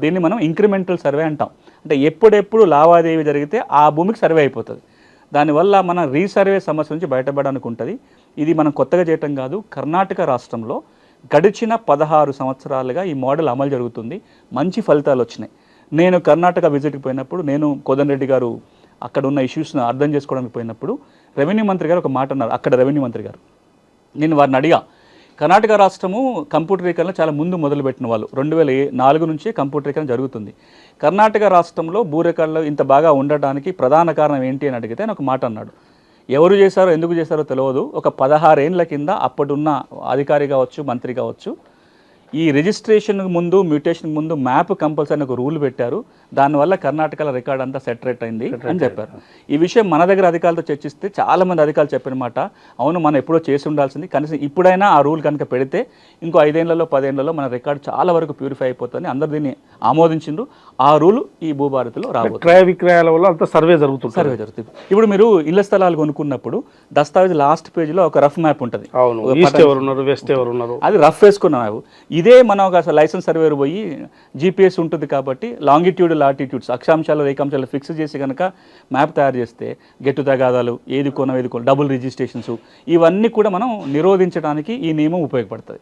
దీన్ని మనం incremental survey అంటాం. అంటే ఎప్పుడెప్పుడు లావాదేవీ జరిగితే ఆ భూమికి సర్వే అయిపోతుంది. దానివల్ల మన రీసర్వే సమస్య నుంచి బయటపడడానికి ఉంటుంది. ఇది మనం కొత్తగా చేయటం కాదు. కర్ణాటక రాష్ట్రంలో గడిచిన 16 సంవత్సరాలుగా ఈ మోడల్ అమలు జరుగుతుంది. మంచి ఫలితాలు వచ్చినాయి. నేను కర్ణాటక విజిట్కి పోయినప్పుడు, నేను కోదండ రెడ్డి గారు అక్కడ ఉన్న ఇష్యూస్ను అర్థం చేసుకోవడానికి పోయినప్పుడు రెవెన్యూ మంత్రి గారు ఒక మాట అన్నారు. అక్కడ రెవెన్యూ మంత్రి గారు, నేను వారిని అడిగా, కర్ణాటక రాష్ట్రము కంప్యూటరీకరణ చాలా ముందు మొదలుపెట్టిన వాళ్ళు. 2004 నుంచి కంప్యూటరీకరణ జరుగుతుంది. కర్ణాటక రాష్ట్రంలో భూ రికార్డులు ఇంత బాగా ఉండటానికి ప్రధాన కారణం ఏంటి అని అడిగితే ఆయన ఒక మాట అన్నాడు. ఎవరు చేశారో ఎందుకు చేశారో తెలియదు. ఒక 16 ఏళ్ల కింద అప్పుడున్న అధికారి కావచ్చు, మంత్రి కావచ్చు, ఈ రిజిస్ట్రేషన్కి ముందు, మ్యూటేషన్కి ముందు మ్యాప్ కంపల్సరీ ఒక రూల్ పెట్టారు. దానివల్ల కర్ణాటకలో రికార్డ్ అంతా సెటరేట్ అయింది అని చెప్పారు. ఈ విషయం మన దగ్గర అధికారులతో చర్చిస్తే చాలామంది అధికారులు చెప్పిన మాట, అవును మనం ఎప్పుడో చేసి ఉండాల్సింది, కనీసం ఇప్పుడైనా ఆ రూల్ కనుక పెడితే ఇంకో 5 ఏళ్లలో 10 ఏళ్లలో మన రికార్డు చాలా వరకు ప్యూరిఫై అయిపోతుంది. అందరు దీన్ని ఆమోదించిండ్రు. ఆ రూలు ఈ భూభారతిలో రాబోతుంది. క్రయ విక్రయాల వల్ల అంత సర్వే జరుగుతుంది. ఇప్పుడు మీరు ఇళ్ల స్థలాలు కొనుక్కున్నప్పుడు దస్తావేజ్ లాస్ట్ పేజీలో ఒక రఫ్ మ్యాప్ ఉంటుంది. ఈస్ట్ ఎవరు ఉన్నారు, వెస్ట్ ఎవరు ఉన్నారు, అది రఫ్ వేసుకున్నాం. ఇదే మనం ఒక లైసెన్స్ సర్వేర్ పోయి జీపీఎస్ ఉంటుంది కాబట్టి లాంగిట్యూడ్, లాటిట్యూడ్స్, అక్షాంశాలు, రేఖాంశాలు ఫిక్స్ చేసి కనుక మ్యాప్ తయారు చేస్తే గెట్టు తగాదాలు, ఏది కొనం, డబుల్ రిజిస్ట్రేషన్స్, ఇవన్నీ కూడా మనం నిరోధించడానికి ఈ నియమం ఉపయోగపడుతుంది.